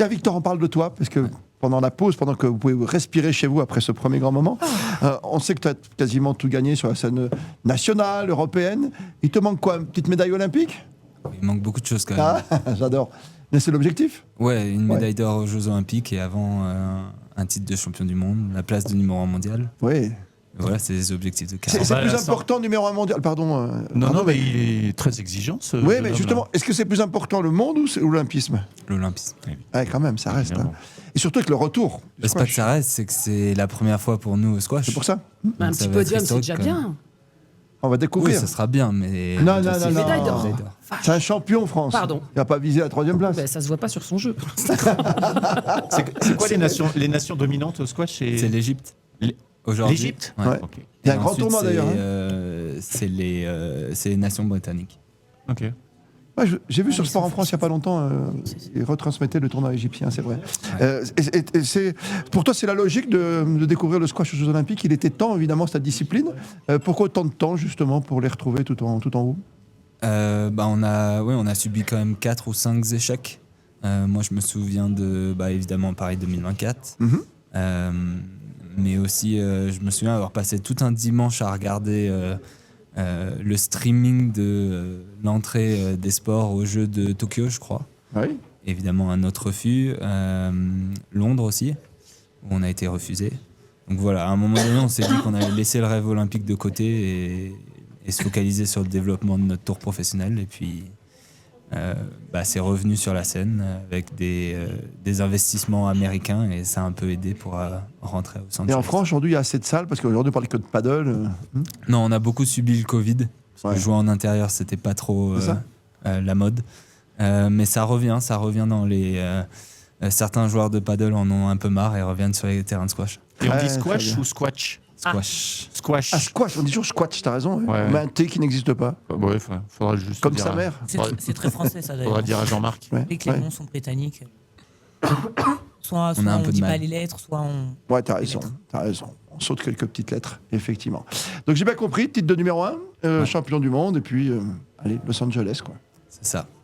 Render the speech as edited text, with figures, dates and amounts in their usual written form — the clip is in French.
Tiens, Victor, on parle de toi, parce que pendant la pause, pendant que vous pouvez respirer chez vous après ce premier grand moment, on sait que tu as quasiment tout gagné sur la scène nationale, européenne. Il te manque quoi? Une petite médaille olympique? Il manque beaucoup de choses quand même. Ah, j'adore. Mais c'est l'objectif? Ouais, une médaille d'or aux Jeux Olympiques et avant un titre de champion du monde, la place de numéro 1 mondial. Oui. Voilà, c'est les objectifs de carrière. C'est plus important, numéro 1 mondial. Pardon. Non, mais il est très exigeant, ce Oui, jeune mais homme-là. justement, est-ce que c'est plus important le monde ou l'olympisme? L'Olympisme. Ouais, quand même, ça reste. Hein. Et surtout avec le retour. du C'est pas que squash. ça reste, c'est que c'est la première fois pour nous au squash. C'est pour ça. Un Donc ça petit va être podium, c'est historique, déjà quand même. bien. On va Oui, découvrir. ça sera bien, mais. Non, non, c'est non, une non. Médaille d'or. médaille d'or. C'est un champion, France. Pardon. Il n'a pas visé la 3e place. Ben, ça se voit pas sur son jeu. C'est quoi les nations dominantes au squash? C'est l'Égypte. Aujourd'hui. L'Égypte? Ouais. Ouais. Ok. Il y a un Et grand ensuite, tournoi d'ailleurs. C'est les nations britanniques. Ok. Ouais, j'ai vu sur ils Sport sont en France il n'y a pas longtemps, ils retransmettaient le tournoi égyptien, c'est vrai. Pour toi, c'est la logique de découvrir le squash aux Jeux Olympiques. Il était temps, évidemment, c'est ta discipline. Pourquoi autant de temps, justement, pour les retrouver tout en haut? On a subi quand même 4 ou 5 échecs. Moi, je me souviens de, évidemment, Paris 2024. Mais aussi, je me souviens avoir passé tout un dimanche à regarder le streaming de l'entrée des sports aux Jeux de Tokyo, je crois. Oui. Évidemment, un autre refus. Londres aussi, où on a été refusé. Donc voilà, à un moment donné, on s'est dit qu'on allait laisser le rêve olympique de côté et se focaliser sur le développement de notre tour professionnel. Et puis, c'est revenu sur la scène avec des investissements américains et ça a un peu aidé pour rentrer au centre. Et en France, aujourd'hui, il y a assez de salles, parce qu'aujourd'hui, on parle que de paddle. Non, on a beaucoup subi le Covid. Parce que Ouais. jouer en intérieur, c'était pas trop C'est ça. la mode. Mais ça revient dans les... certains joueurs de paddle en ont un peu marre et reviennent sur les terrains de squash. Et on Ouais, dit très squash bien. ou squash? Squash. Squash. Ah, squash, on dit toujours squash, t'as raison. Ouais. Mais un T qui n'existe pas. Ouais, faudra juste Comme dire sa à- mère. C'est très français, ça, d'ailleurs. Faudra dire à Jean-Marc. Ouais. Dès que les Ouais. noms sont britanniques, soit On a un on peu de dit mal. pas les lettres, soit on... Ouais, t'as raison. On saute quelques petites lettres, effectivement. Donc j'ai bien compris, titre de numéro 1, champion du monde, et puis, allez, Los Angeles, quoi. C'est ça.